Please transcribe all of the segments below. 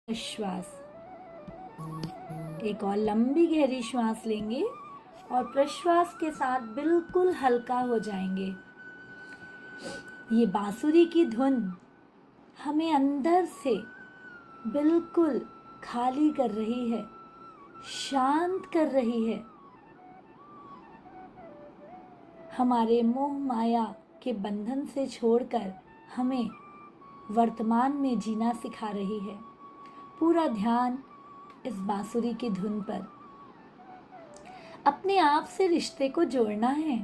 श्वास। एक और लंबी गहरी श्वास लेंगे और प्रश्वास के साथ बिल्कुल हल्का हो जाएंगे। ये बांसुरी की धुन हमें अंदर से बिल्कुल खाली कर रही है, शांत कर रही है। हमारे मोह माया के बंधन से छोड़कर हमें वर्तमान में जीना सिखा रही है। पूरा ध्यान इस बांसुरी की धुन पर। अपने आप से रिश्ते को जोड़ना है।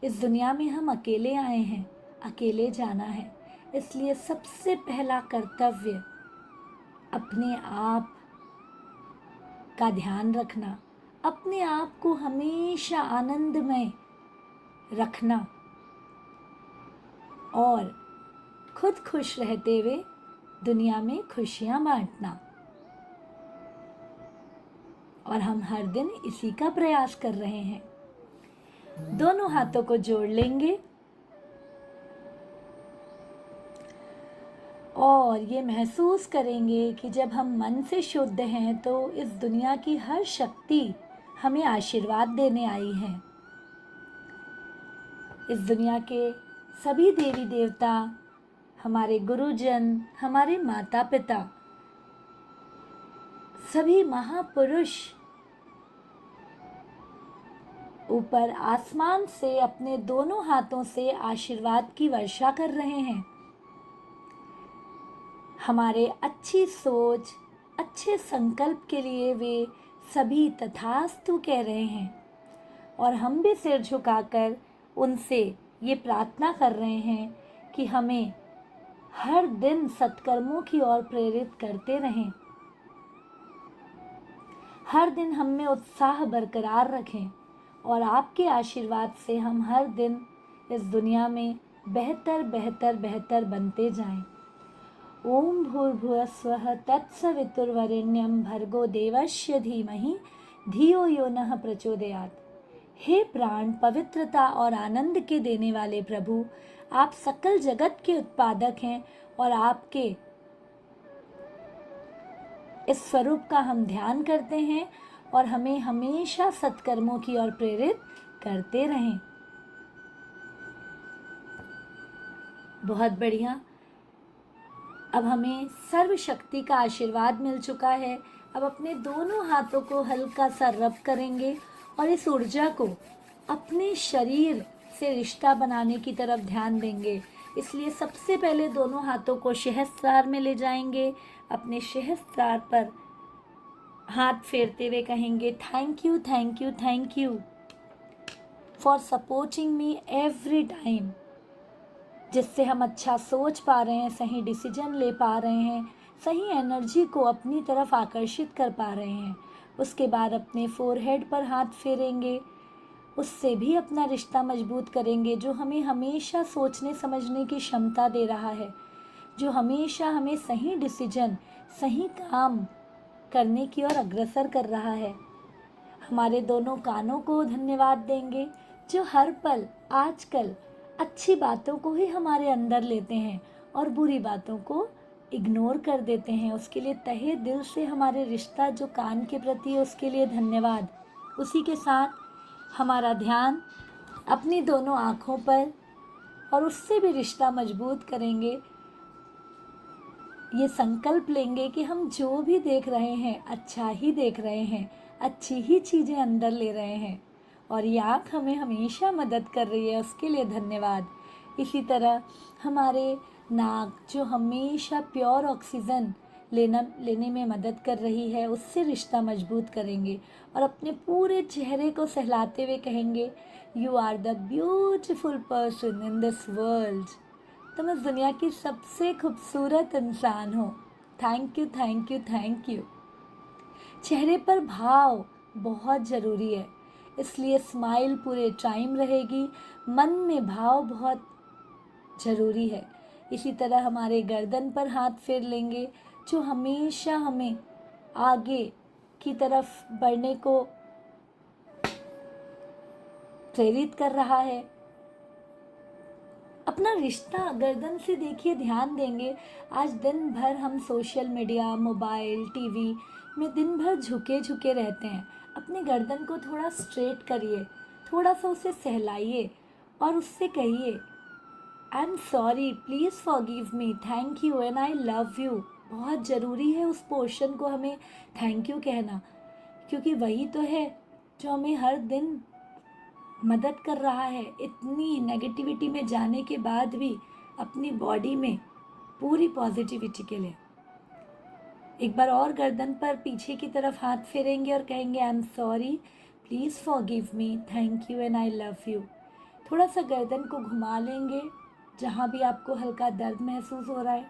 इस दुनिया में हम अकेले आए हैं, अकेले जाना है। इसलिए सबसे पहला कर्तव्य अपने आप का ध्यान रखना, अपने आप को हमेशा आनंदमय रखना और खुद खुश रहते हुए दुनिया में खुशियां बांटना। और हम हर दिन इसी का प्रयास कर रहे हैं। दोनों हाथों को जोड़ लेंगे और ये महसूस करेंगे कि जब हम मन से शुद्ध हैं तो इस दुनिया की हर शक्ति हमें आशीर्वाद देने आई है। इस दुनिया के सभी देवी देवता, हमारे गुरुजन, हमारे माता पिता, सभी महापुरुष ऊपर आसमान से अपने दोनों हाथों से आशीर्वाद की वर्षा कर रहे हैं। हमारे अच्छी सोच, अच्छे संकल्प के लिए वे सभी तथास्तु कह रहे हैं और हम भी सिर झुकाकर उनसे ये प्रार्थना कर रहे हैं कि हमें हर दिन सत्कर्मों की ओर प्रेरित करते रहें, हर दिन हम में उत्साह बरकरार रखें और आपके आशीर्वाद से हम हर दिन इस दुनिया में बेहतर बेहतर बेहतर बनते जाएं। ओम भूर्भुवः स्वः तत्सवितुर्वरेण्यं भर्गो देवस्य धीमहि धियो यो नः प्रचोदयात्। हे प्राण, पवित्रता और आनंद के देने वाले प्रभु, आप सकल जगत के उत्पादक हैं और आपके इस स्वरूप का हम ध्यान करते हैं और हमें हमेशा सत्कर्मों की ओर प्रेरित करते रहें। बहुत बढ़िया। अब हमें सर्व शक्ति का आशीर्वाद मिल चुका है। अब अपने दोनों हाथों को हल्का सा रब करेंगे और इस ऊर्जा को अपने शरीर से रिश्ता बनाने की तरफ ध्यान देंगे। इसलिए सबसे पहले दोनों हाथों को सहस्त्रार में ले जाएंगे। अपने सहस्त्रार पर हाथ फेरते हुए कहेंगे, thank you thank you thank you for supporting me every time. जिससे हम अच्छा सोच पा रहे हैं, सही डिसीजन ले पा रहे हैं, सही एनर्जी को अपनी तरफ आकर्षित कर पा रहे हैं। उसके बाद अपने फोरहेड पर हाथ फेरेंगे, उससे भी अपना रिश्ता मजबूत करेंगे, जो हमें हमेशा सोचने समझने की क्षमता दे रहा है, जो हमेशा हमें सही डिसीजन, सही काम करने की ओर अग्रसर कर रहा है। हमारे दोनों कानों को धन्यवाद देंगे, जो हर पल आजकल अच्छी बातों को ही हमारे अंदर लेते हैं और बुरी बातों को इग्नोर कर देते हैं। उसके लिए तहे दिल से हमारे रिश्ता जो कान के प्रति है उसके लिए धन्यवाद। उसी के साथ हमारा ध्यान अपनी दोनों आँखों पर और उससे भी रिश्ता मजबूत करेंगे। ये संकल्प लेंगे कि हम जो भी देख रहे हैं अच्छा ही देख रहे हैं, अच्छी ही चीज़ें अंदर ले रहे हैं और ये आँख हमें हमेशा मदद कर रही है, उसके लिए धन्यवाद। इसी तरह हमारे नाक जो हमेशा प्योर ऑक्सीजन लेने में मदद कर रही है, उससे रिश्ता मजबूत करेंगे और अपने पूरे चेहरे को सहलाते हुए कहेंगे, you are the beautiful person in this world. तुम इस दुनिया की सबसे खूबसूरत इंसान हो। Thank you thank you thank you. चेहरे पर भाव बहुत ज़रूरी है, इसलिए स्माइल पूरे टाइम रहेगी। मन में भाव बहुत ज़रूरी है। इसी तरह हमारे गर्दन पर हाथ फेर लेंगे, जो हमेशा हमें आगे की तरफ बढ़ने को प्रेरित कर रहा है। अपना रिश्ता गर्दन से देखिए, ध्यान देंगे। आज दिन भर हम सोशल मीडिया, मोबाइल, टीवी में दिन भर झुके झुके रहते हैं। अपने गर्दन को थोड़ा स्ट्रेट करिए, थोड़ा सा उसे सहलाइए और उससे कहिए आई am sorry, please forgive me, thank you and I love you. बहुत ज़रूरी है उस पोर्शन को हमें थैंक यू कहना, क्योंकि वही तो है जो हमें हर दिन मदद कर रहा है। इतनी नेगेटिविटी में जाने के बाद भी अपनी बॉडी में पूरी पॉजिटिविटी के लिए एक बार और गर्दन पर पीछे की तरफ हाथ फेरेंगे और कहेंगे आई am sorry, please forgive me, thank you and I love you. थोड़ा सा गर्दन को घुमा लेंगे जहाँ भी आपको हल्का दर्द महसूस हो रहा है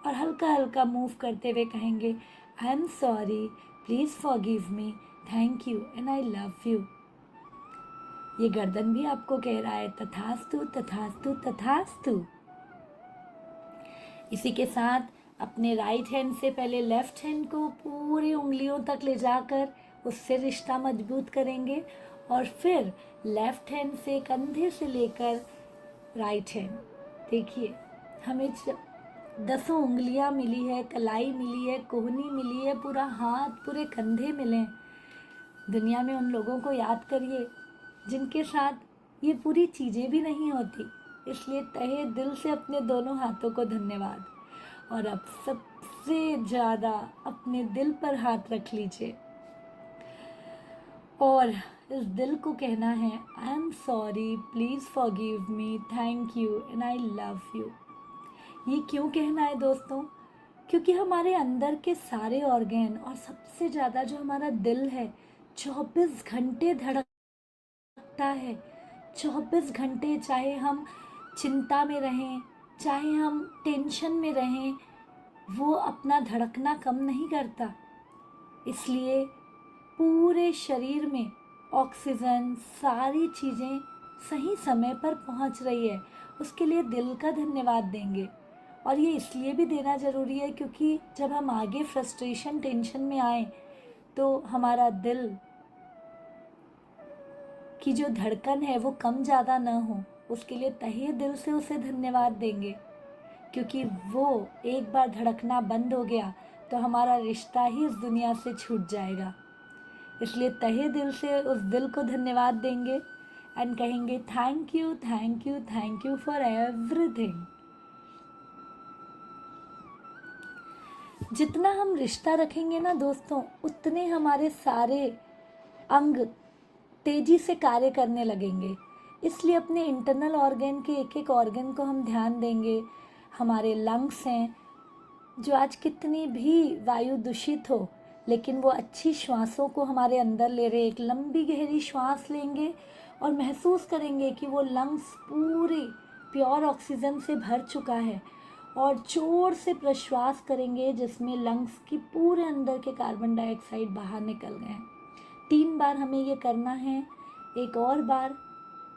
और हल्का हल्का मूव करते हुए कहेंगे आई am sorry, please forgive me, thank you and I love you. ये गर्दन भी आपको कह रहा है तथास्तु तथास्तु तथास्तु। इसी के साथ अपने राइट हैंड से पहले लेफ्ट हैंड को पूरी उंगलियों तक ले जाकर उससे रिश्ता मजबूत करेंगे और फिर लेफ्ट हैंड से कंधे से लेकर राइट हैंड, देखिए हमें 10 उंगलियां मिली है, कलाई मिली है, कोहनी मिली है, पूरा हाथ, पूरे कंधे मिले। दुनिया में उन लोगों को याद करिए जिनके साथ ये पूरी चीज़ें भी नहीं होती। इसलिए तहे दिल से अपने दोनों हाथों को धन्यवाद। और अब सबसे ज़्यादा अपने दिल पर हाथ रख लीजिए और इस दिल को कहना है आई am sorry, please forgive me, thank you and I love you. ये क्यों कहना है दोस्तों? क्योंकि हमारे अंदर के सारे ऑर्गन और सबसे ज़्यादा जो हमारा दिल है 24 घंटे धड़कता है। 24 घंटे, चाहे हम चिंता में रहें, चाहे हम टेंशन में रहें, वो अपना धड़कना कम नहीं करता। इसलिए पूरे शरीर में ऑक्सीजन, सारी चीज़ें सही समय पर पहुंच रही है, उसके लिए दिल का धन्यवाद देंगे। और ये इसलिए भी देना ज़रूरी है क्योंकि जब हम आगे फ्रस्ट्रेशन, टेंशन में आए तो हमारा दिल की जो धड़कन है वो कम ज़्यादा ना हो, उसके लिए तहे दिल से उसे धन्यवाद देंगे। क्योंकि वो एक बार धड़कना बंद हो गया तो हमारा रिश्ता ही इस दुनिया से छूट जाएगा। इसलिए तहे दिल से उस दिल को धन्यवाद देंगे एंड कहेंगे thank you, thank you, thank you for everything. जितना हम रिश्ता रखेंगे ना दोस्तों, उतने हमारे सारे अंग तेजी से कार्य करने लगेंगे। इसलिए अपने इंटरनल ऑर्गन के एक एक ऑर्गन को हम ध्यान देंगे। हमारे लंग्स हैं जो आज कितनी भी वायु दूषित हो, लेकिन वो अच्छी श्वासों को हमारे अंदर ले रहे। एक लंबी गहरी श्वास लेंगे और महसूस करेंगे कि वो लंग्स पूरे प्योर ऑक्सीजन से भर चुका है और जोर से प्रश्वास करेंगे जिसमें लंग्स की पूरे अंदर के कार्बन डाइऑक्साइड बाहर निकल गए हैं। 3 बार हमें ये करना है। एक और बार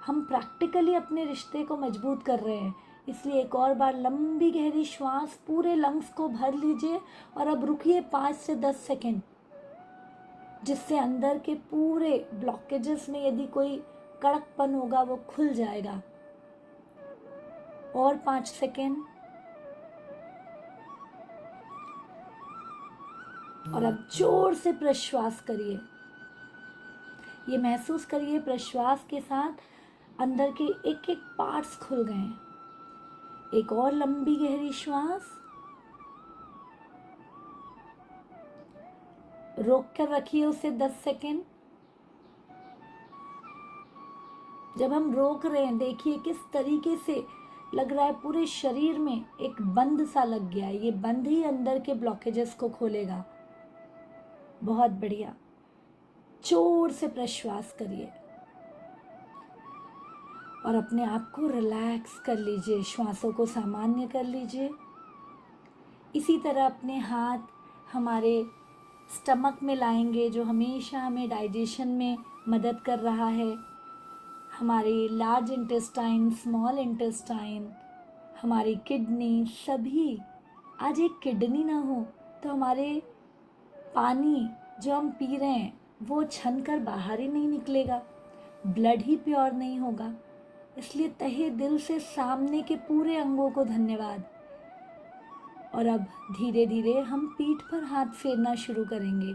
हम प्रैक्टिकली अपने रिश्ते को मजबूत कर रहे हैं, इसलिए एक और बार लंबी गहरी श्वास पूरे लंग्स को भर लीजिए और अब रुकिए 5 से 10 सेकेंड, जिससे अंदर के पूरे ब्लॉकेजेस में यदि कोई कड़कपन होगा वो खुल जाएगा। और 5 सेकेंड। और अब जोर से प्रश्वास करिए। ये महसूस करिए प्रश्वास के साथ अंदर के एक एक पार्ट्स खुल गए हैं। एक और लंबी गहरी श्वास, रोक कर रखिए उसे 10 सेकेंड। जब हम रोक रहे हैं देखिए किस तरीके से लग रहा है पूरे शरीर में एक बंद सा लग गया है। ये बंद ही अंदर के ब्लॉकेजेस को खोलेगा। बहुत बढ़िया। जोर से प्रश्वास करिए और अपने आप को रिलैक्स कर लीजिए, श्वासों को सामान्य कर लीजिए। इसी तरह अपने हाथ हमारे स्टमक में लाएंगे जो हमेशा हमें डाइजेशन में मदद कर रहा है। हमारे लार्ज इंटेस्टाइन, स्मॉल इंटेस्टाइन, हमारी किडनी, सभी। आज एक किडनी ना हो तो हमारे पानी जो हम पी रहे हैं वो छन कर बाहर ही नहीं निकलेगा, ब्लड ही प्योर नहीं होगा। इसलिए तहे दिल से सामने के पूरे अंगों को धन्यवाद। और अब धीरे धीरे हम पीठ पर हाथ फेरना शुरू करेंगे।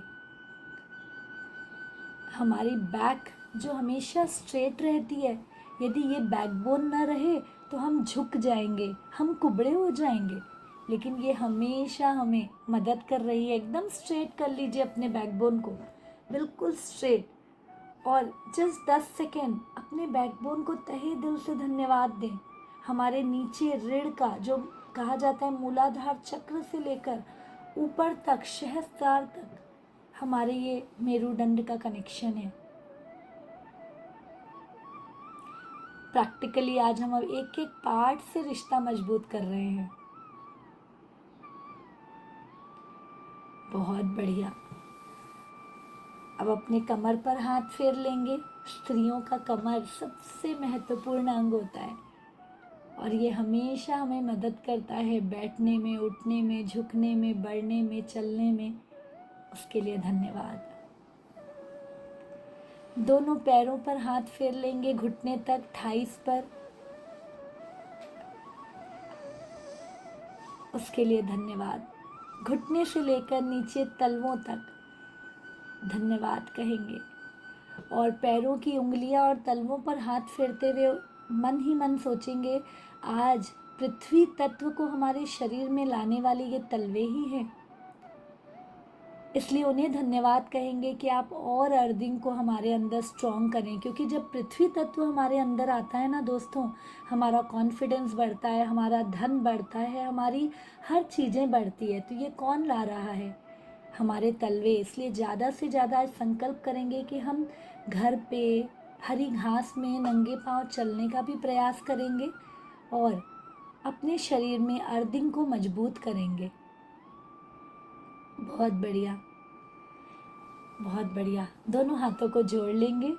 हमारी बैक जो हमेशा स्ट्रेट रहती है, यदि ये बैकबोन ना रहे तो हम झुक जाएंगे, हम कुबड़े हो जाएंगे, लेकिन ये हमेशा हमें मदद कर रही है। एकदम स्ट्रेट कर लीजिए अपने बैकबोन को, बिल्कुल स्ट्रेट। और जस्ट 10 सेकेंड अपने बैकबोन को तहे दिल से धन्यवाद दें। हमारे नीचे रीढ़ का जो कहा जाता है मूलाधार चक्र से लेकर ऊपर तक सहस्त्रार तक हमारे ये मेरुदंड का कनेक्शन है। प्रैक्टिकली आज हम अब एक एक पार्ट से रिश्ता मजबूत कर रहे हैं। बहुत बढ़िया। अब अपने कमर पर हाथ फेर लेंगे। स्त्रियों का कमर सबसे महत्वपूर्ण अंग होता है और ये हमेशा हमें मदद करता है बैठने में, उठने में, झुकने में, बढ़ने में, चलने में। उसके लिए धन्यवाद। दोनों पैरों पर हाथ फेर लेंगे, घुटने तक, थाइस पर। उसके लिए धन्यवाद। घुटने से लेकर नीचे तलवों तक धन्यवाद कहेंगे। और पैरों की उंगलियां और तलवों पर हाथ फेरते हुए मन ही मन सोचेंगे, आज पृथ्वी तत्व को हमारे शरीर में लाने वाले ये तलवे ही हैं। इसलिए उन्हें धन्यवाद कहेंगे कि आप और अर्थिंग को हमारे अंदर स्ट्रॉन्ग करें, क्योंकि जब पृथ्वी तत्व हमारे अंदर आता है ना दोस्तों, हमारा कॉन्फिडेंस बढ़ता है, हमारा धन बढ़ता है, हमारी हर चीज़ें बढ़ती है। तो ये कौन ला रहा है? हमारे तलवे। इसलिए ज़्यादा से ज़्यादा आज संकल्प करेंगे कि हम घर पे हरी घास में नंगे पांव चलने का भी प्रयास करेंगे और अपने शरीर में अर्थिंग को मजबूत करेंगे। बहुत बढ़िया, बहुत बढ़िया। दोनों हाथों को जोड़ लेंगे।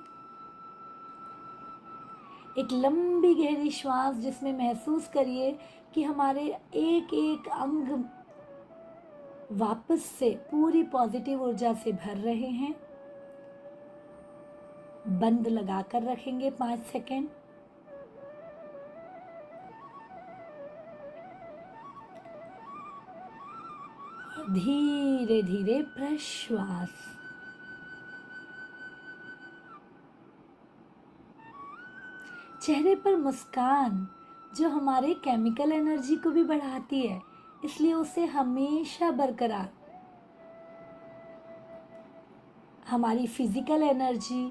एक लंबी गहरी श्वास जिसमें महसूस करिए कि हमारे एक एक अंग वापस से पूरी पॉजिटिव ऊर्जा से भर रहे हैं। बंद लगाकर रखेंगे 5 सेकेंड। धीरे धीरे प्रश्वास। चेहरे पर मुस्कान जो हमारे केमिकल एनर्जी को भी बढ़ाती है, इसलिए उसे हमेशा बरकरार। हमारी फिजिकल एनर्जी,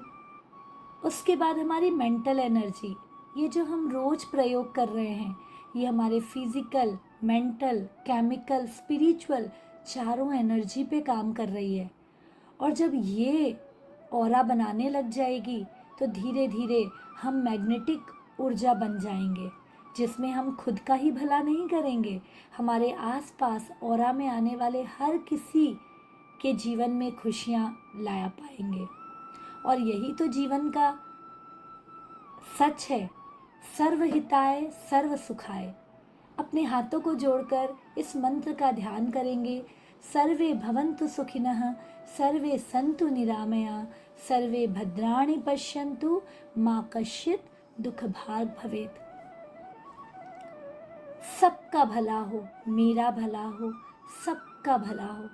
उसके बाद हमारी मेंटल एनर्जी, ये जो हम रोज प्रयोग कर रहे हैं, ये हमारे फिजिकल, मेंटल, केमिकल, स्पिरिचुअल चारों एनर्जी पे काम कर रही है। और जब ये ऑरा बनाने लग जाएगी तो धीरे धीरे हम मैग्नेटिक ऊर्जा बन जाएंगे, जिसमें हम खुद का ही भला नहीं करेंगे, हमारे आसपास ऑरा में आने वाले हर किसी के जीवन में खुशियाँ लाया पाएंगे। और यही तो जीवन का सच है, सर्वहिताय सर्व सुखाय। अपने हाथों को जोड़कर इस मंत्र का ध्यान करेंगे। सर्वे भवन्तु सुखिनः, सर्वे सन्तु निरामया, सर्वे भद्राणि पश्यन्तु, मा कश्चित् दुख भाग भवेत्। सबका भला हो, मेरा भला हो, सबका भला हो।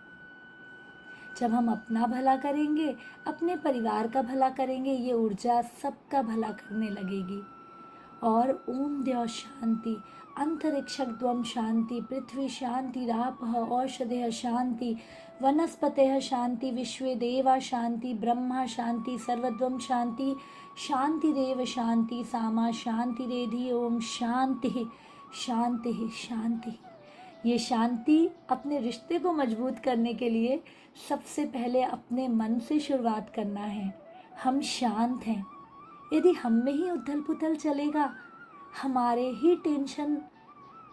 जब हम अपना भला करेंगे, अपने परिवार का भला करेंगे, ये ऊर्जा सबका भला करने लगेगी। और ओम द्यौ शांति, अंतरिक्षद्वम शांति, पृथ्वी शांति, रापः औषधयः शांति, वनस्पतयः शांति, विश्वे देवा शांति, ब्रह्मा शांति, सर्वद्वम शांति, शांतिरेव शांति, सामा शांतिरेधि। ओम शांति शांति शांति। ये शांति अपने रिश्ते को मजबूत करने के लिए सबसे पहले अपने मन से शुरुआत करना है। हम शांत हैं। यदि हम में ही उथल पुथल चलेगा, हमारे ही टेंशन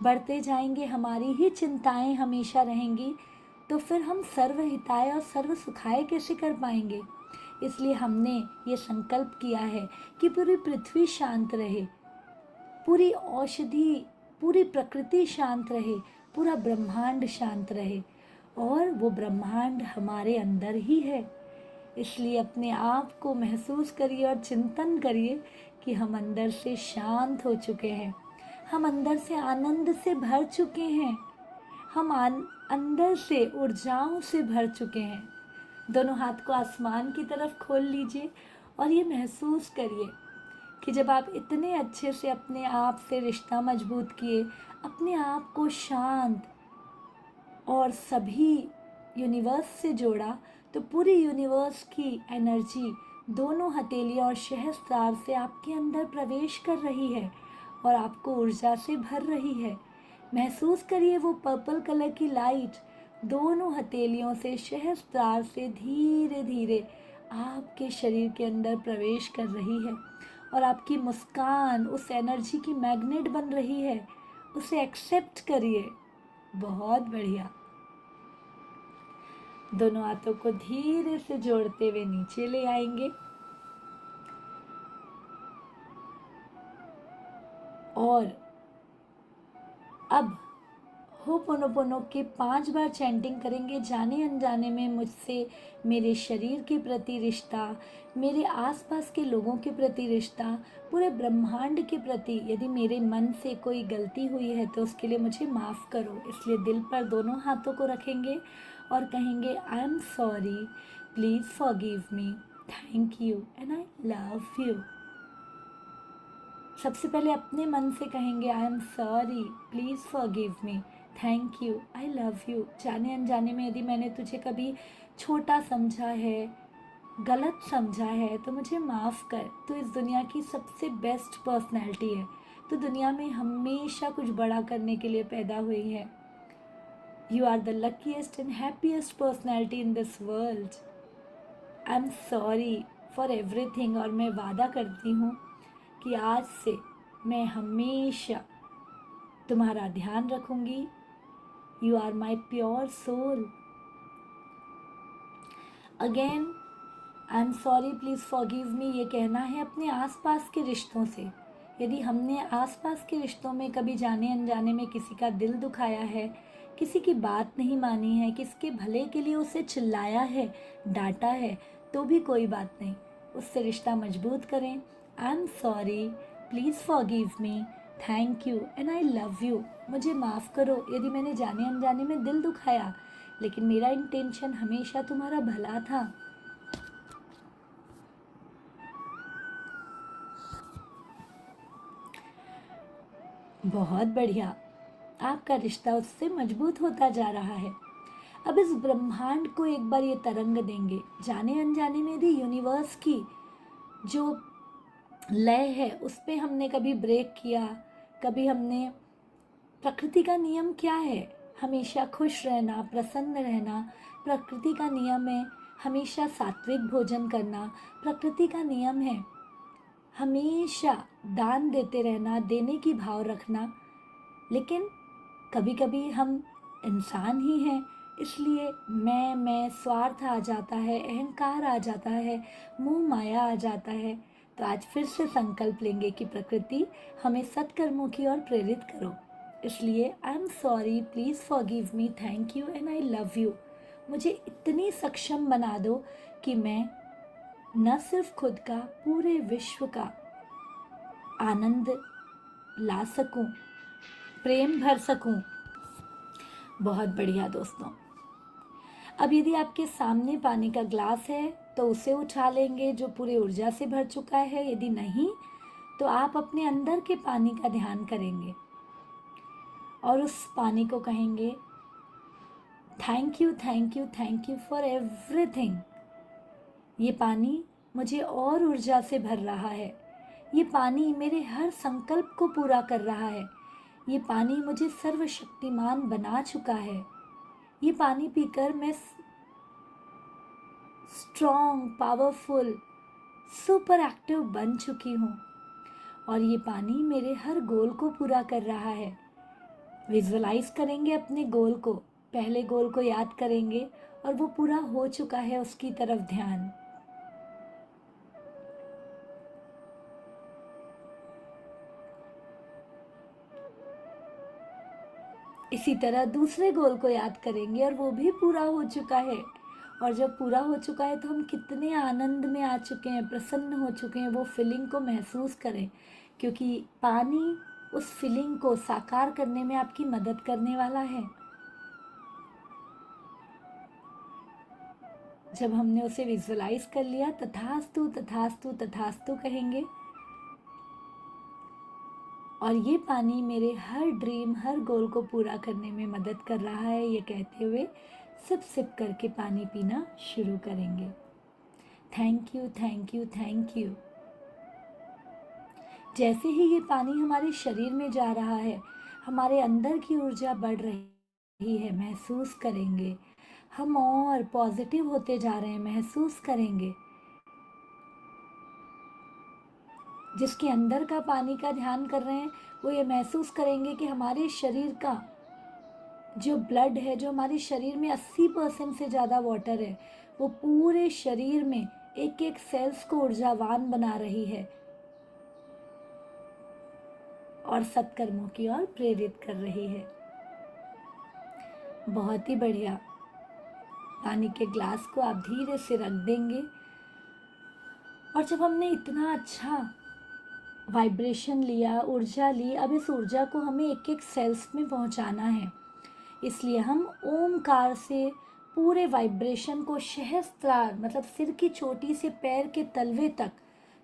बढ़ते जाएंगे, हमारी ही चिंताएं हमेशा रहेंगी, तो फिर हम सर्वहिताय और सर्व सुखाय कैसे कर पाएंगे। इसलिए हमने ये संकल्प किया है कि पूरी पृथ्वी शांत रहे, पूरी औषधि, पूरी प्रकृति शांत रहे, पूरा ब्रह्मांड शांत रहे। और वो ब्रह्मांड हमारे अंदर ही है। इसलिए अपने आप को महसूस करिए और चिंतन करिए कि हम अंदर से शांत हो चुके हैं, हम अंदर से आनंद से भर चुके हैं, हम अंदर से ऊर्जाओं से भर चुके हैं। दोनों हाथ को आसमान की तरफ खोल लीजिए और ये महसूस करिए कि जब आप इतने अच्छे से अपने आप से रिश्ता मजबूत किए, अपने आप को शांत और सभी यूनिवर्स से जोड़ा, तो पूरी यूनिवर्स की एनर्जी दोनों हथेली और सहस्त्रार से आपके अंदर प्रवेश कर रही है और आपको ऊर्जा से भर रही है। महसूस करिए वो पर्पल कलर की लाइट दोनों हथेलियों से सहस्त्रार से धीरे धीरे आपके शरीर के अंदर प्रवेश कर रही है और आपकी मुस्कान उस एनर्जी की मैग्नेट बन रही है। उसे एक्सेप्ट करिए। बहुत बढ़िया। दोनों हाथों को धीरे से जोड़ते हुए नीचे ले आएंगे और अब होपोनोपोनो के 5 बार चैंटिंग करेंगे। जाने अनजाने में मुझसे मेरे शरीर के प्रति रिश्ता, मेरे आसपास के लोगों के प्रति रिश्ता, पूरे ब्रह्मांड के प्रति यदि मेरे मन से कोई गलती हुई है तो उसके लिए मुझे माफ़ करो। इसलिए दिल पर दोनों हाथों को रखेंगे और कहेंगे आई am sorry, please forgive me, thank you and I love you. सबसे पहले अपने मन से कहेंगे आई am sorry, please forgive me, thank you, I love you. जाने अनजाने में यदि मैंने तुझे कभी छोटा समझा है, गलत समझा है तो मुझे माफ़ कर। तू इस दुनिया की सबसे बेस्ट पर्सनैलिटी है। तो दुनिया में हमेशा कुछ बड़ा करने के लिए पैदा हुई है। You are the luckiest and happiest personality in this world. I am sorry for everything. और मैं वादा करती हूँ कि आज से मैं हमेशा तुम्हारा ध्यान रखूंगी। You are my pure soul. Again I am sorry, please forgive me ये कहना है अपने आसपास के रिश्तों से। यदि हमने आसपास के रिश्तों में कभी जाने अनजाने में किसी का दिल दुखाया है, किसी की बात नहीं मानी है, किसके भले के लिए उसे चिल्लाया है, डांटा है, तो भी कोई बात नहीं, उससे रिश्ता मजबूत करें। आई am sorry, please forgive me, thank you and I love you. मुझे माफ़ करो यदि मैंने जाने अनजाने में दिल दुखाया, लेकिन मेरा इंटेंशन हमेशा तुम्हारा भला था। बहुत बढ़िया। आपका रिश्ता उससे मजबूत होता जा रहा है। अब इस ब्रह्मांड को एक बार ये तरंग देंगे। जाने अनजाने में यदि यूनिवर्स की जो लय है उस पे हमने कभी ब्रेक किया, कभी हमने, प्रकृति का नियम क्या है? हमेशा खुश रहना, प्रसन्न रहना। प्रकृति का नियम है हमेशा सात्विक भोजन करना। प्रकृति का नियम है हमेशा दान देते रहना, देने की भाव रखना। लेकिन कभी कभी हम इंसान ही हैं, इसलिए मैं स्वार्थ आ जाता है, अहंकार आ जाता है, मोह माया आ जाता है। तो आज फिर से संकल्प लेंगे कि प्रकृति हमें सत्कर्मों की ओर प्रेरित करो। इसलिए आई am sorry, please forgive me, thank you and I love you. मुझे इतनी सक्षम बना दो कि मैं न सिर्फ खुद का, पूरे विश्व का आनंद ला सकूं, प्रेम भर सकूं। बहुत बढ़िया दोस्तों। अब यदि आपके सामने पानी का ग्लास है तो उसे उठा लेंगे जो पूरी ऊर्जा से भर चुका है। यदि नहीं तो आप अपने अंदर के पानी का ध्यान करेंगे और उस पानी को कहेंगे thank you, thank you, thank you for everything. ये पानी मुझे और ऊर्जा से भर रहा है। ये पानी मेरे हर संकल्प को पूरा कर रहा है। ये पानी मुझे सर्वशक्तिमान बना चुका है। ये पानी पीकर मैं स्ट्रॉन्ग, पावरफुल, सुपर एक्टिव बन चुकी हूँ और ये पानी मेरे हर गोल को पूरा कर रहा है। विजुअलाइज करेंगे अपने गोल को, पहले गोल को याद करेंगे और वो पूरा हो चुका है उसकी तरफ ध्यान। इसी तरह दूसरे गोल को याद करेंगे और वो भी पूरा हो चुका है और जब पूरा हो चुका है तो हम कितने आनंद में आ चुके हैं, प्रसन्न हो चुके हैं, वो फीलिंग को महसूस करें, क्योंकि पानी उस फीलिंग को साकार करने में आपकी मदद करने वाला है। जब हमने उसे विजुअलाइज कर लिया, तथास्तु तथास्तु तथास्तु कहेंगे, और ये पानी मेरे हर ड्रीम, हर गोल को पूरा करने में मदद कर रहा है, ये कहते हुए सिप सिप करके पानी पीना शुरू करेंगे। Thank you, thank you, thank you. जैसे ही ये पानी हमारे शरीर में जा रहा है, हमारे अंदर की ऊर्जा बढ़ रही है, महसूस करेंगे। हम और पॉजिटिव होते जा रहे हैं, महसूस करेंगे। जिसके अंदर का पानी का ध्यान कर रहे हैं, वो ये महसूस करेंगे कि हमारे शरीर का जो ब्लड है, जो हमारे शरीर में 80% से ज़्यादा वाटर है, वो पूरे शरीर में एक एक सेल्स को ऊर्जावान बना रही है और सत्कर्मों की ओर प्रेरित कर रही है। बहुत ही बढ़िया। पानी के ग्लास को आप धीरे से रख देंगे, और जब हमने इतना अच्छा वाइब्रेशन लिया, ऊर्जा ली, अब इस ऊर्जा को हमें एक एक सेल्स में पहुंचाना है। इसलिए हम ओमकार से पूरे वाइब्रेशन को सहस्त्रार, मतलब सिर की चोटी से पैर के तलवे तक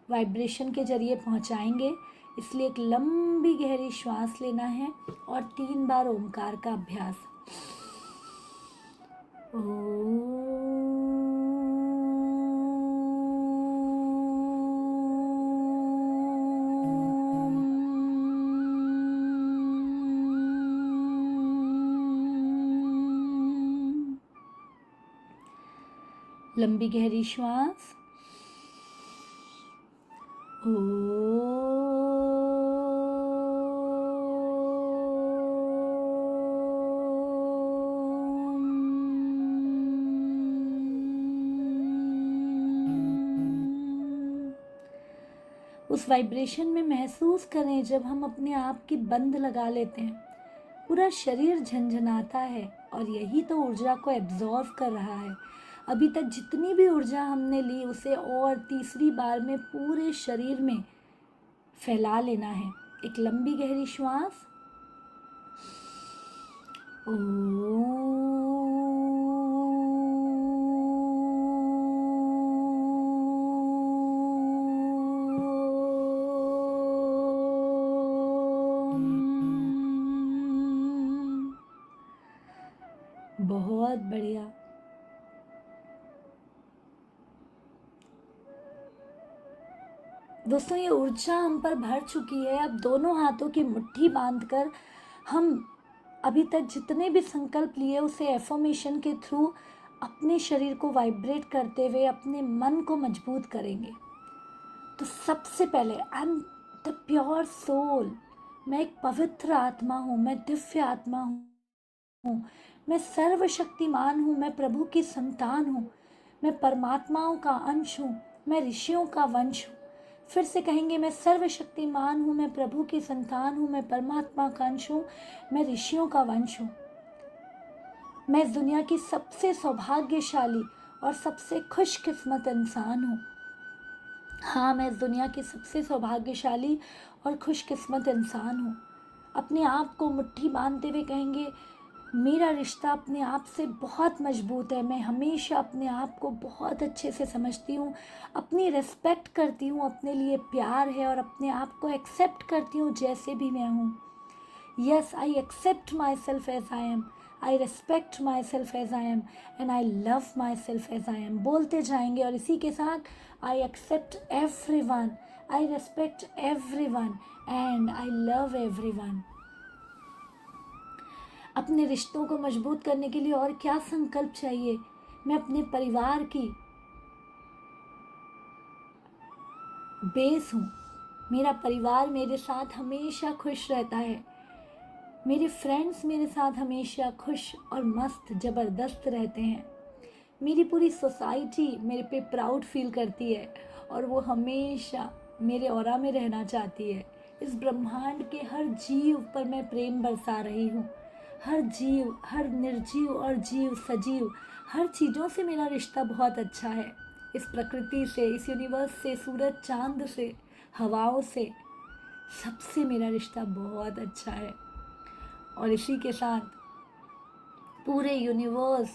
वाइब्रेशन के जरिए पहुंचाएंगे। इसलिए एक लंबी गहरी श्वास लेना है और 3 बार ओमकार का अभ्यास। लंबी गहरी श्वास। उस वाइब्रेशन में महसूस करें, जब हम अपने आप की बंद लगा लेते हैं, पूरा शरीर झंझनाता है, और यही तो ऊर्जा को एब्जॉर्व कर रहा है। अभी तक जितनी भी ऊर्जा हमने ली, उसे और तीसरी बार में पूरे शरीर में फैला लेना है। एक लंबी गहरी श्वास। बहुत बढ़िया। दोस्तों, ये ऊर्जा हम पर भर चुकी है। अब दोनों हाथों की मुट्ठी बांधकर हम अभी तक जितने भी संकल्प लिए, उसे एफर्मेशन के थ्रू अपने शरीर को वाइब्रेट करते हुए अपने मन को मजबूत करेंगे। तो सबसे पहले, I am the pure soul. मैं एक पवित्र आत्मा हूँ, मैं दिव्य आत्मा हूँ, मैं सर्वशक्तिमान हूँ, मैं प्रभु की संतान हूँ, मैं परमात्माओं का अंश हूँ, मैं ऋषियों का वंश हूँ। फिर से कहेंगे, मैं सर्वशक्तिमान हूँ, मैं प्रभु की संतान हूँ, मैं परमात्मा का अंश हूँ, मैं ऋषियों का वंश हूँ। मैं इस दुनिया की सबसे सौभाग्यशाली और सबसे खुशकिस्मत इंसान हूँ। हाँ, मैं इस दुनिया की सबसे सौभाग्यशाली और खुशकिस्मत इंसान हूँ। अपने आप को मुट्ठी बांधते हुए कहेंगे, मेरा रिश्ता अपने आप से बहुत मजबूत है। मैं हमेशा अपने आप को बहुत अच्छे से समझती हूँ, अपनी रिस्पेक्ट करती हूँ, अपने लिए प्यार है, और अपने आप को एक्सेप्ट करती हूँ जैसे भी मैं हूँ। Yes, I accept myself as I am, I respect myself as I am, and I love myself as I am. बोलते जाएंगे, और इसी के साथ I accept everyone, I respect everyone, and I love everyone. अपने रिश्तों को मजबूत करने के लिए और क्या संकल्प चाहिए? मैं अपने परिवार की बेस हूँ। मेरा परिवार मेरे साथ हमेशा खुश रहता है। मेरे फ्रेंड्स मेरे साथ हमेशा खुश और मस्त ज़बरदस्त रहते हैं। मेरी पूरी सोसाइटी मेरे पे प्राउड फील करती है, और वो हमेशा मेरे ऑरा में रहना चाहती है। इस ब्रह्मांड के हर जीव पर मैं प्रेम बरसा रही हूँ। हर जीव, हर निर्जीव और जीव, सजीव, हर चीज़ों से मेरा रिश्ता बहुत अच्छा है। इस प्रकृति से, इस यूनिवर्स से, सूरज चांद से, हवाओं से, सबसे मेरा रिश्ता बहुत अच्छा है। और इसी के साथ पूरे यूनिवर्स,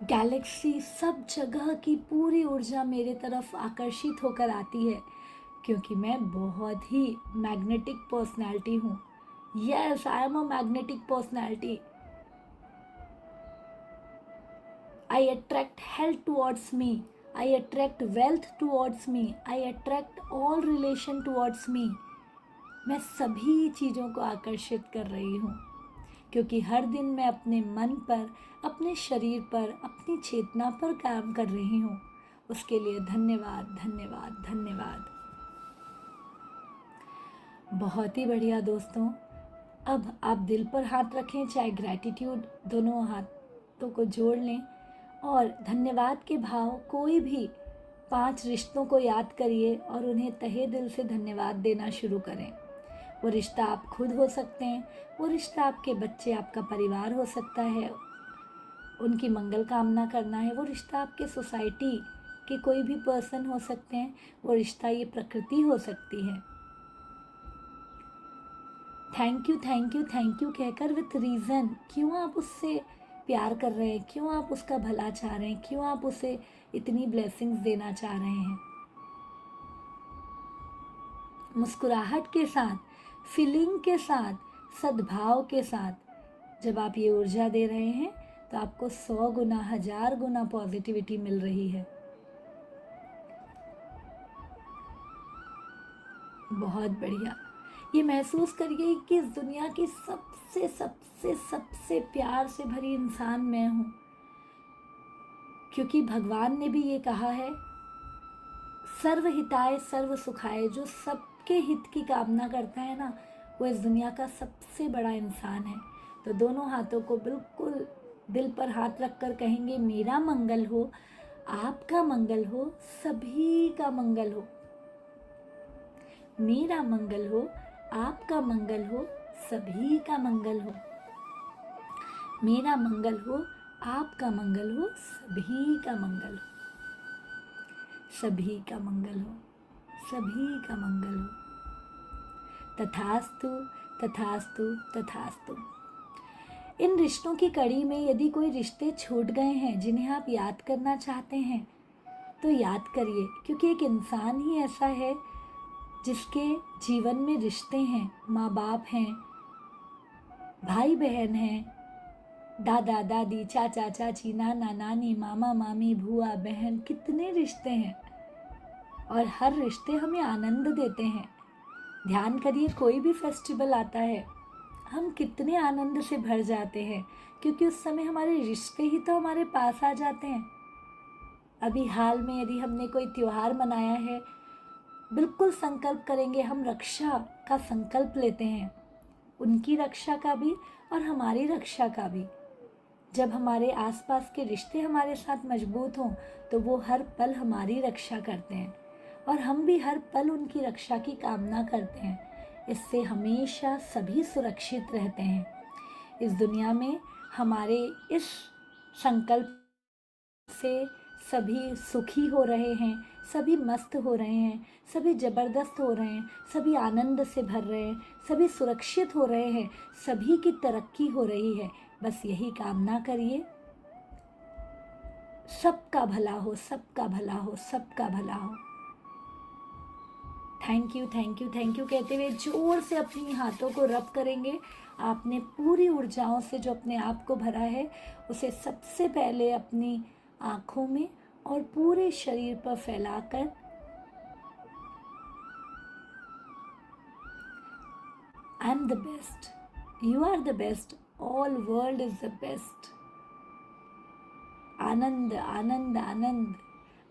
गैलेक्सी, सब जगह की पूरी ऊर्जा मेरे तरफ आकर्षित होकर आती है, क्योंकि मैं बहुत ही मैग्नेटिक पर्सनैलिटी हूँ। Yes, I am a magnetic personality. I attract health towards me. I attract wealth towards me. I attract all relation towards me. मैं सभी चीज़ों को आकर्षित कर रही हूँ, क्योंकि हर दिन मैं अपने मन पर, अपने शरीर पर, अपनी चेतना पर काम कर रही हूँ। उसके लिए धन्यवाद, धन्यवाद, धन्यवाद। बहुत ही बढ़िया दोस्तों। अब आप दिल पर हाथ रखें, चाहे ग्रैटिट्यूड, दोनों हाथों को जोड़ लें और धन्यवाद के भाव, कोई भी 5 रिश्तों को याद करिए और उन्हें तहे दिल से धन्यवाद देना शुरू करें। वो रिश्ता आप खुद हो सकते हैं, वो रिश्ता आपके बच्चे, आपका परिवार हो सकता है, उनकी मंगल कामना करना है, वो रिश्ता आपके सोसाइटी के कोई भी पर्सन हो सकते हैं, वो रिश्ता ये प्रकृति हो सकती है। Thank you, thank you, thank you कहकर विथ रीज़न, क्यों आप उससे प्यार कर रहे हैं, क्यों आप उसका भला चाह रहे हैं, क्यों आप उसे इतनी ब्लेसिंग्स देना चाह रहे हैं। मुस्कुराहट के साथ, फीलिंग के साथ, सद्भाव के साथ जब आप ये ऊर्जा दे रहे हैं तो आपको 100 गुना, 1000 गुना पॉजिटिविटी मिल रही है। बहुत बढ़िया। ये महसूस करिए कि इस दुनिया की सबसे सबसे सबसे प्यार से भरी इंसान मैं हूँ, क्योंकि भगवान ने भी ये कहा है, सर्व हिताय सर्व सुखाय। जो सबके हित की कामना करता है ना, वो इस दुनिया का सबसे बड़ा इंसान है। तो दोनों हाथों को बिल्कुल दिल पर हाथ रखकर कहेंगे, मेरा मंगल हो, आपका मंगल हो, सभी का मंगल हो। मेरा मंगल हो, आपका मंगल हो, सभी का मंगल हो। मेरा मंगल हो, आपका मंगल हो, सभी का मंगल हो। सभी का मंगल हो, सभी का मंगल हो। तथास्तु, तथास्तु, तथास्तु। इन रिश्तों की कड़ी में यदि कोई रिश्ते छूट गए हैं जिन्हें आप याद करना चाहते हैं तो याद करिए, क्योंकि एक इंसान ही ऐसा है जिसके जीवन में रिश्ते हैं। माँ बाप हैं, भाई बहन हैं, दादा दादी, चाचा चाची, नाना नानी, मामा मामी, बुआ बहन, कितने रिश्ते हैं और हर रिश्ते हमें आनंद देते हैं। ध्यान करिए, कोई भी फेस्टिवल आता है हम कितने आनंद से भर जाते हैं, क्योंकि उस समय हमारे रिश्ते ही तो हमारे पास आ जाते हैं। अभी हाल में यदि हमने कोई त्योहार मनाया है, बिल्कुल संकल्प करेंगे, हम रक्षा का संकल्प लेते हैं, उनकी रक्षा का भी और हमारी रक्षा का भी। जब हमारे आसपास के रिश्ते हमारे साथ मजबूत हों तो वो हर पल हमारी रक्षा करते हैं और हम भी हर पल उनकी रक्षा की कामना करते हैं। इससे हमेशा सभी सुरक्षित रहते हैं। इस दुनिया में हमारे इस संकल्प से सभी सुखी हो रहे हैं, सभी मस्त हो रहे हैं, सभी ज़बरदस्त हो रहे हैं, सभी आनंद से भर रहे हैं, सभी सुरक्षित हो रहे हैं, सभी की तरक्की हो रही है। बस यही कामना करिए, सबका भला हो, सबका भला हो, सबका भला हो। Thank you, thank you, thank you कहते हुए जोर से अपनी हाथों को रब करेंगे। आपने पूरी ऊर्जाओं से जो अपने आप को भरा है उसे सबसे पहले अपनी आँखों में और पूरे शरीर पर फैलाकर I am the best, you are the best, all world is the best. आनंद आनंद आनंद,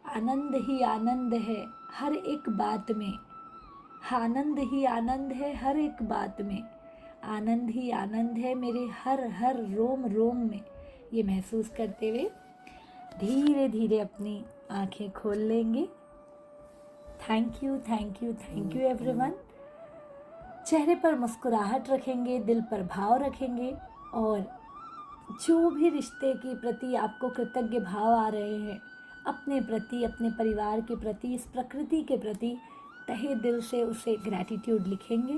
आनंद ही आनंद है हर एक बात में। आनंद ही आनंद है हर एक बात में। आनंद ही आनंद है मेरे हर हर रोम रोम में। ये महसूस करते हुए धीरे धीरे अपनी आंखें खोल लेंगे। Thank you, thank you, thank you everyone. चेहरे पर मुस्कुराहट रखेंगे, दिल पर भाव रखेंगे और जो भी रिश्ते के प्रति आपको कृतज्ञ भाव आ रहे हैं, अपने प्रति, अपने परिवार के प्रति, इस प्रकृति के प्रति तहे दिल से उसे ग्रैटिट्यूड लिखेंगे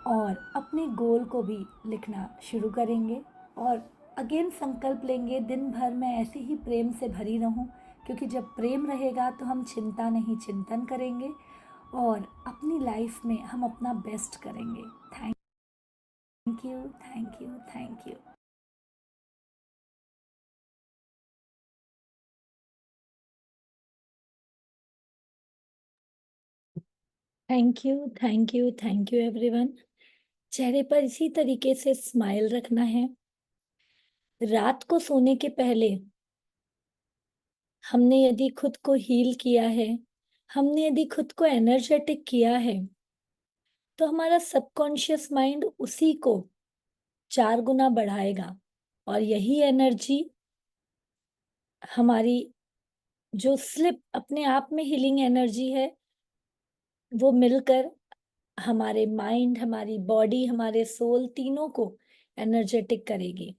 और अपने गोल को भी लिखना शुरू करेंगे और अगेन संकल्प लेंगे दिन भर मैं ऐसे ही प्रेम से भरी रहूं, क्योंकि जब प्रेम रहेगा तो हम चिंता नहीं चिंतन करेंगे और अपनी लाइफ में हम अपना बेस्ट करेंगे। Thank you, thank you, thank you. Thank you, thank you, thank you everyone. चेहरे पर इसी तरीके से स्माइल रखना है। रात को सोने के पहले हमने यदि खुद को हील किया है, हमने यदि खुद को एनर्जेटिक किया है, तो हमारा सबकॉन्शियस माइंड उसी को 4 गुना बढ़ाएगा और यही एनर्जी हमारी जो स्लिप अपने आप में हीलिंग एनर्जी है, वो मिलकर हमारे माइंड, हमारी बॉडी, हमारे सोल तीनों को एनर्जेटिक करेगी।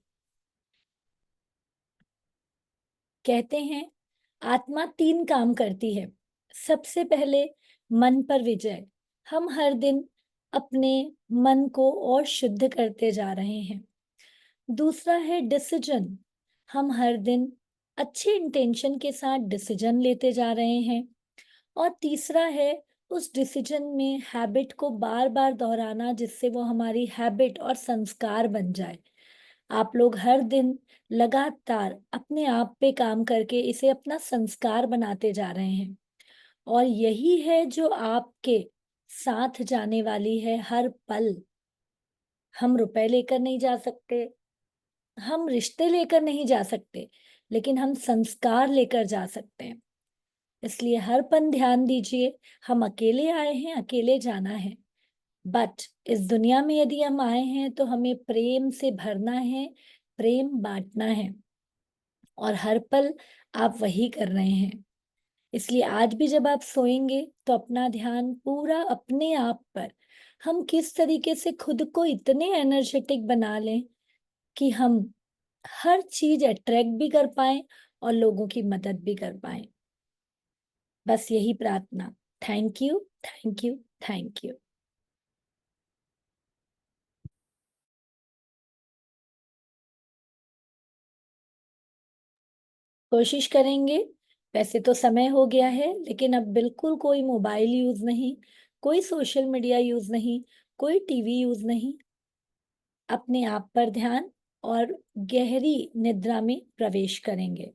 कहते हैं आत्मा 3 काम करती है। सबसे पहले मन पर विजय। हम हर दिन अपने मन को और शुद्ध करते जा रहे हैं। दूसरा है डिसीजन। हम हर दिन अच्छे इंटेंशन के साथ डिसीजन लेते जा रहे हैं। और तीसरा है उस डिसीजन में हैबिट को बार-बार दोहराना, जिससे वो हमारी हैबिट और संस्कार बन जाए। आप लोग हर दिन लगातार अपने आप पे काम करके इसे अपना संस्कार बनाते जा रहे हैं और यही है जो आपके साथ जाने वाली है हर पल। हम रुपए लेकर नहीं जा सकते, हम रिश्ते लेकर नहीं जा सकते, लेकिन हम संस्कार लेकर जा सकते हैं। इसलिए हर पल ध्यान दीजिए, हम अकेले आए हैं, अकेले जाना है। बट इस दुनिया में यदि हम आए हैं तो हमें प्रेम से भरना है, प्रेम बांटना है और हर पल आप वही कर रहे हैं। इसलिए आज भी जब आप सोएंगे तो अपना ध्यान पूरा अपने आप पर, हम किस तरीके से खुद को इतने एनर्जेटिक बना लें कि हम हर चीज अट्रैक्ट भी कर पाएं और लोगों की मदद भी कर पाएं। बस यही प्रार्थना। Thank you, thank you, thank you. कोशिश करेंगे। वैसे तो समय हो गया है, लेकिन अब बिल्कुल कोई मोबाइल यूज नहीं, कोई सोशल मीडिया यूज नहीं, कोई टीवी यूज नहीं। अपने आप पर ध्यान और गहरी निद्रा में प्रवेश करेंगे।